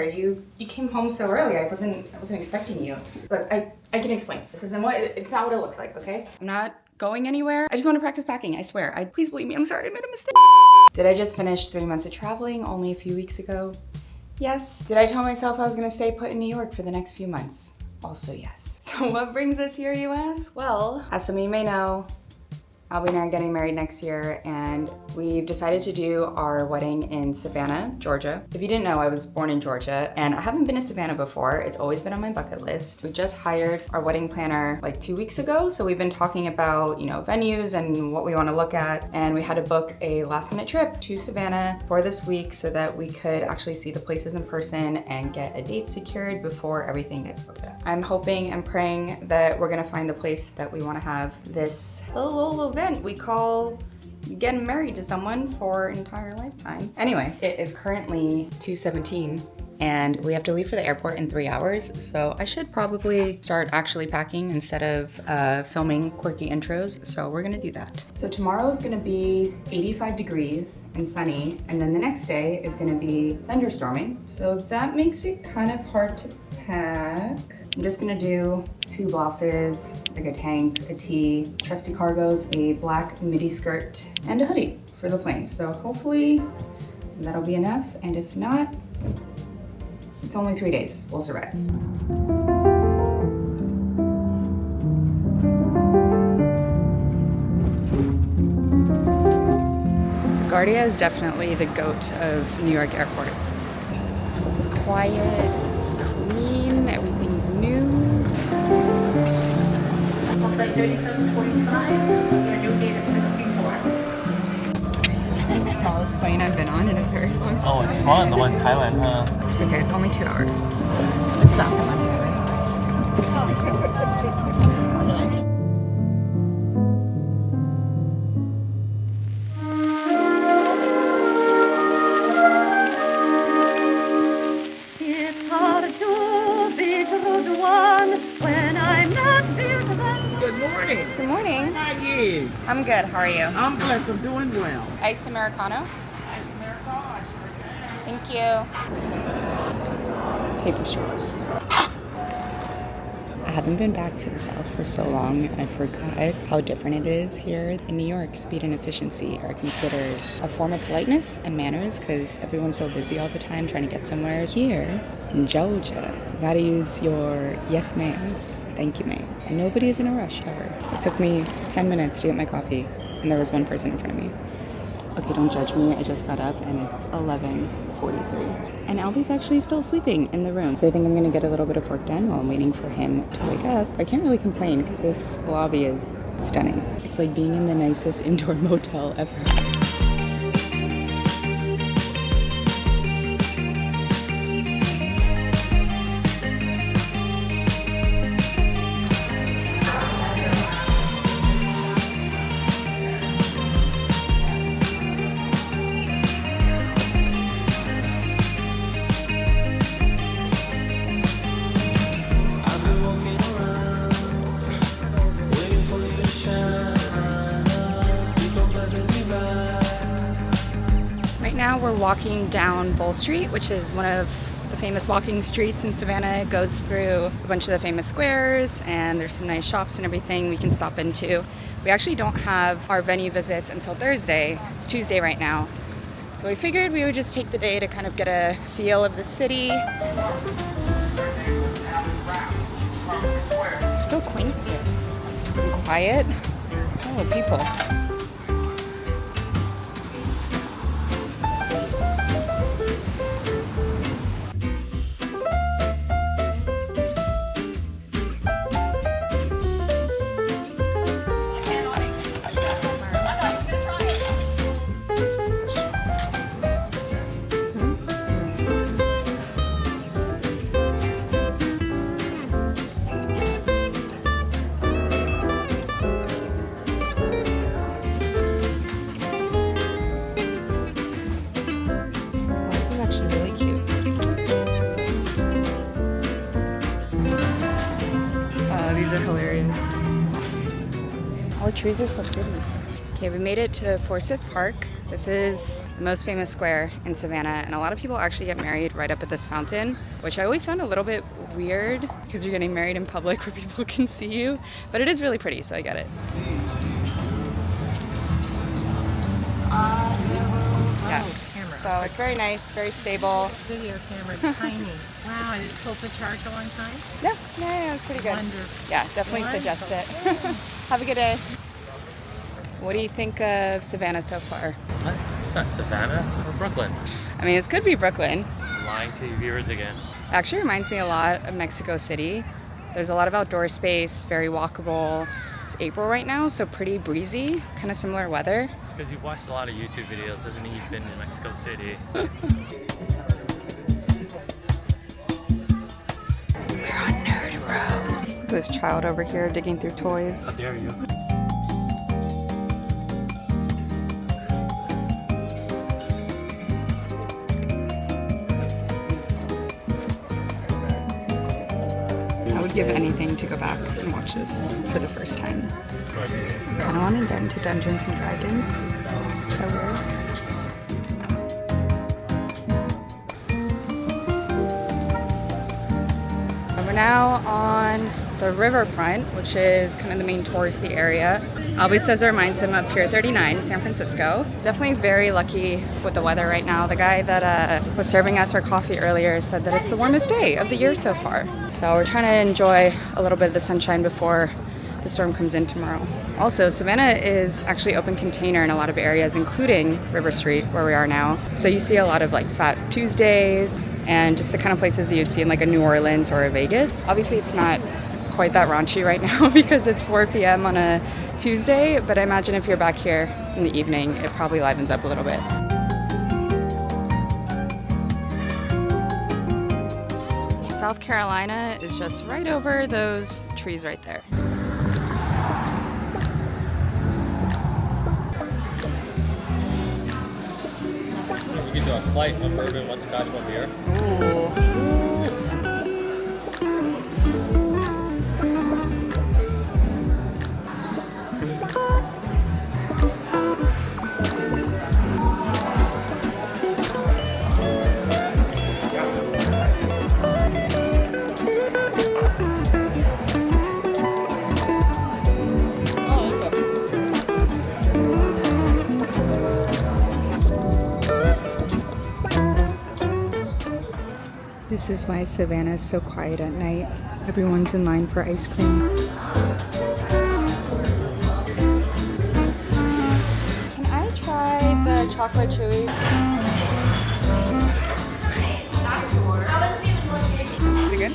here? You came home so early. I wasn't expecting you. Look, I can explain. This isn't what it's not what it looks like, okay? I'm not going anywhere. I just want to practice packing, I swear. Please believe me, I'm sorry, I made a mistake. Did I just finish 3 months of traveling only a few weeks ago? Yes. Did I tell myself I was gonna stay put in New York for the next few months? Also yes. So what brings us here, you ask? Well, as some of you may know, Albie and I are getting married next year, and we've decided to do our wedding in Savannah, Georgia. If you didn't know, I was born in Georgia, and I haven't been to Savannah before. It's always been on my bucket list. We just hired our wedding planner like 2 weeks ago, so we've been talking about, venues and what we want to look at, and we had to book a last-minute trip to Savannah for this week so that we could actually see the places in person and get a date secured before everything gets booked up. I'm hoping and praying that we're gonna find the place that we want to have this little event we call getting married to someone for an entire lifetime. Anyway, it is currently 2:17 and we have to leave for the airport in 3 hours, so I should probably start actually packing instead of filming quirky intros, so we're gonna do that. So tomorrow is gonna be 85 degrees and sunny, and then the next day is gonna be thunderstorming, so that makes it kind of hard to pack. I'm just gonna do 2 blouses, like a tank, a tee, trusty cargos, a black midi skirt, and a hoodie for the plane. So hopefully that'll be enough, and if not, it's only 3 days, we'll survive. LaGuardia is definitely the goat of New York airports. It's quiet, it's clean, everything's new. Flight 3745, your new gate is 64. This is the smallest plane I've been on in a very long time. Oh, it's smaller than the one in Thailand, huh? It's okay, it's only 2 hours. It's not that much anyway. It's hard to be true one when I'm not beautiful. Good morning. Good morning. How are you? I'm good, how are you? I'm blessed. I'm doing well. Iced Americano? Iced Americano. Thank you. Paper straws. I haven't been back to the South for so long, and I forgot how different it is here in New York. Speed and efficiency are considered a form of politeness and manners because everyone's so busy all the time trying to get somewhere. Here in Georgia, you gotta use your yes ma'ams. Thank you, ma'am. And nobody is in a rush ever. It took me 10 minutes to get my coffee, and there was one person in front of me. Okay, don't judge me. I just got up and it's 11:43. And Albie's actually still sleeping in the room. So I think I'm gonna get a little bit of work done while I'm waiting for him to wake up. I can't really complain because this lobby is stunning. It's like being in the nicest indoor motel ever. Right now we're walking down Bull Street, which is one of the famous walking streets in Savannah. It goes through a bunch of the famous squares, and there's some nice shops and everything we can stop into. We actually don't have our venue visits until Thursday. It's Tuesday right now. So we figured we would just take the day to kind of get a feel of the city. It's so quaint here and quiet. Oh, people. Are hilarious. All the trees are so pretty. Okay, we made it to Forsyth Park. This is the most famous square in Savannah, and a lot of people actually get married right up at this fountain, which I always found a little bit weird because you're getting married in public where people can see you, but it is really pretty, so I get it. Yeah. So it's very nice, very stable. Video camera, tiny. Wow, and it pulls the charge a long time? Yeah, it's pretty good. Wonderful. Yeah, definitely suggest it. Have a good day. What do you think of Savannah so far? What? It's not Savannah or Brooklyn. I mean, this could be Brooklyn. Lying to your viewers again. Actually reminds me a lot of Mexico City. There's a lot of outdoor space, very walkable. It's April right now, so pretty breezy, kind of similar weather. It's because you've watched a lot of YouTube videos, doesn't mean you've been in Mexico City. We're on Nerd Row. Look at this child over here digging through toys. How dare you? I would give anything to go back and watch this for the first time. Kind of want to get into Dungeons and Dragons. So weird. And we're now on the riverfront, which is kind of the main touristy area. Always says it reminds him of Pier 39, San Francisco. Definitely very lucky with the weather right now. The guy that was serving us our coffee earlier said that it's the warmest day of the year so far. So we're trying to enjoy a little bit of the sunshine before the storm comes in tomorrow. Also, Savannah is actually open container in a lot of areas, including River Street, where we are now. So you see a lot of like Fat Tuesdays and just the kind of places that you'd see in like a New Orleans or a Vegas. Obviously, it's not quite that raunchy right now because it's 4 p.m. on a Tuesday, but I imagine if you're back here in the evening, it probably livens up a little bit. South Carolina is just right over those trees right there. You can do a flight, one bourbon, one scotch, one beer. Ooh. This is why Savannah is so quiet at night. Everyone's in line for ice cream. Can I try the chocolate chewy? Is it good?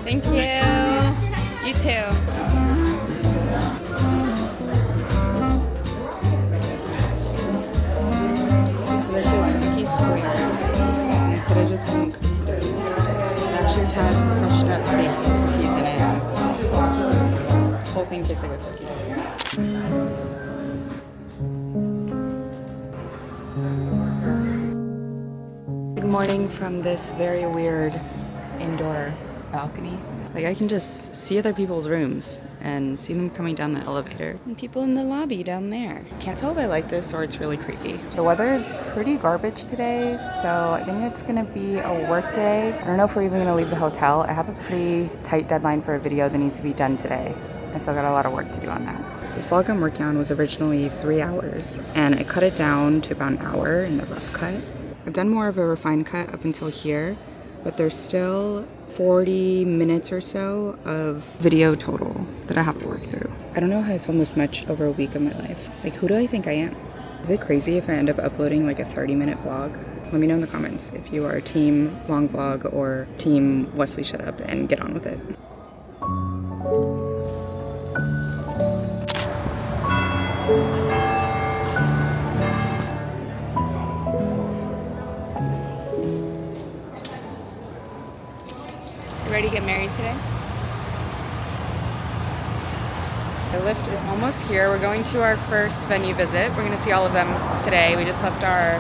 Thank you. You too. This is Cookie Square. And instead of just having cookie dough, it actually has crushed up baked cookies in it as well. The whole thing tastes like a cookie dough. Good morning from this very weird indoor balcony. Like I can just see other people's rooms and see them coming down the elevator and people in the lobby down there. Can't tell if I like this or it's really creepy. The weather is pretty garbage today, so I think it's gonna be a work day. I don't know if we're even gonna leave the hotel. I have a pretty tight deadline for a video that needs to be done today. I still got a lot of work to do on that. This vlog I'm working on was originally 3 hours and I cut it down to about an hour in the rough cut. I've done more of a refined cut up until here, but there's still 40 minutes or so of video total that I have to work through. I don't know how I filmed this much over a week of my life. Like, who do I think I am? Is it crazy if I end up uploading like a 30-minute vlog? Let me know in the comments if you are team long vlog or team Wesley shut up and get on with it. Ready to get married today? The lift is almost here. We're going to our first venue visit. We're going to see all of them today. We just left our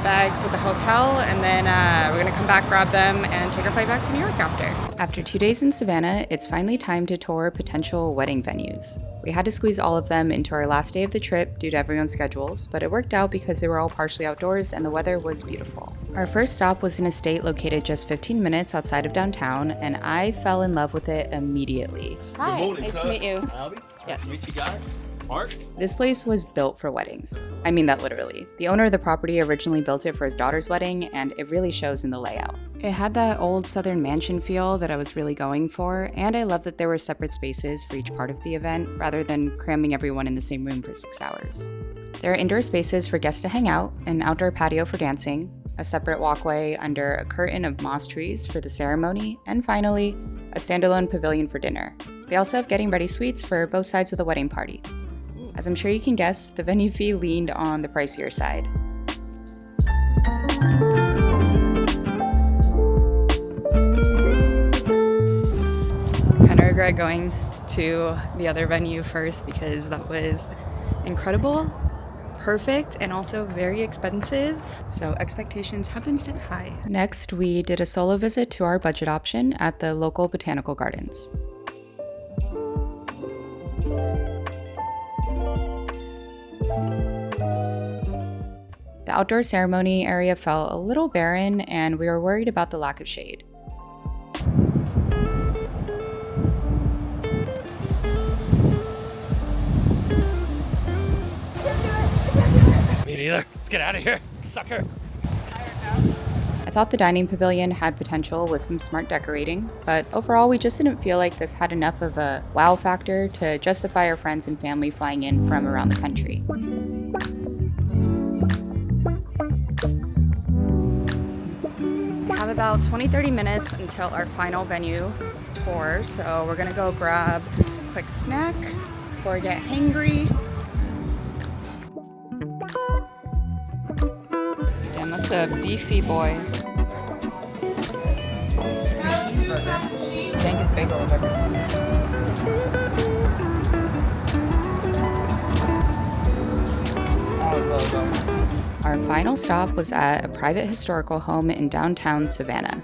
bags with the hotel, and then we're gonna come back, grab them, and take our flight back to New York after. After 2 days in Savannah, it's finally time to tour potential wedding venues. We had to squeeze all of them into our last day of the trip due to everyone's schedules, but it worked out because they were all partially outdoors and the weather was beautiful. Our first stop was an estate located just 15 minutes outside of downtown, and I fell in love with it immediately. Hi, Good morning, nice sir. to meet you. Albie, Yes. Nice to meet you guys. Smart. This place was built for weddings. I mean that literally. The owner of the property originally built it for his daughter's wedding, and it really shows in the layout. It had that old southern mansion feel that I was really going for, and I love that there were separate spaces for each part of the event, rather than cramming everyone in the same room for 6 hours. There are indoor spaces for guests to hang out, an outdoor patio for dancing, a separate walkway under a curtain of moss trees for the ceremony, and finally, a standalone pavilion for dinner. They also have getting ready suites for both sides of the wedding party. As I'm sure you can guess, the venue fee leaned on the pricier side. I kind of regret going to the other venue first because that was incredible, perfect, and also very expensive. So expectations have been set high. Next, we did a solo visit to our budget option at the local botanical gardens. The outdoor ceremony area felt a little barren, and we were worried about the lack of shade. Me neither. Let's get out of here, sucker. I thought the dining pavilion had potential with some smart decorating, but overall we just didn't feel like this had enough of a wow factor to justify our friends and family flying in from around the country. We have about 20-30 minutes until our final venue tour, so we're gonna go grab a quick snack before we get hangry. Damn, that's a beefy boy. Dankest bagel I've ever seen. Our final stop was at a private historical home in downtown Savannah.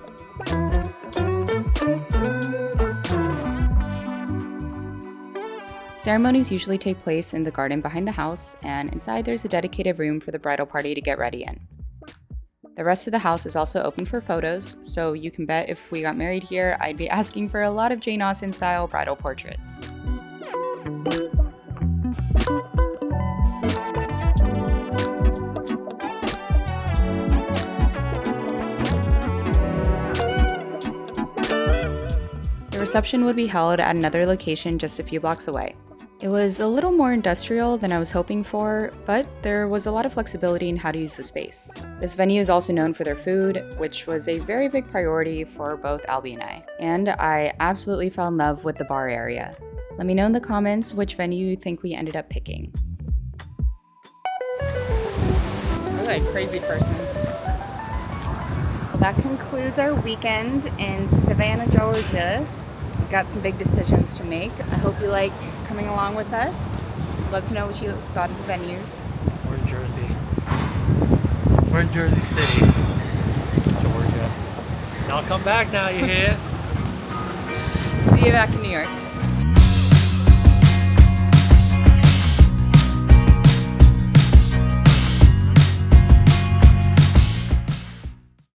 Ceremonies usually take place in the garden behind the house, and inside there's a dedicated room for the bridal party to get ready in. The rest of the house is also open for photos, so you can bet if we got married here, I'd be asking for a lot of Jane Austen-style bridal portraits. The reception would be held at another location just a few blocks away. It was a little more industrial than I was hoping for, but there was a lot of flexibility in how to use the space. This venue is also known for their food, which was a very big priority for both Albie and I. And I absolutely fell in love with the bar area. Let me know in the comments which venue you think we ended up picking. You're like a crazy person. Well, that concludes our weekend in Savannah, Georgia. We've got some big decisions to make. I hope you liked coming along with us. Love to know what you thought of the venues. We're in Jersey. We're in Jersey City, Georgia. Y'all come back now, you hear? See you back in New York.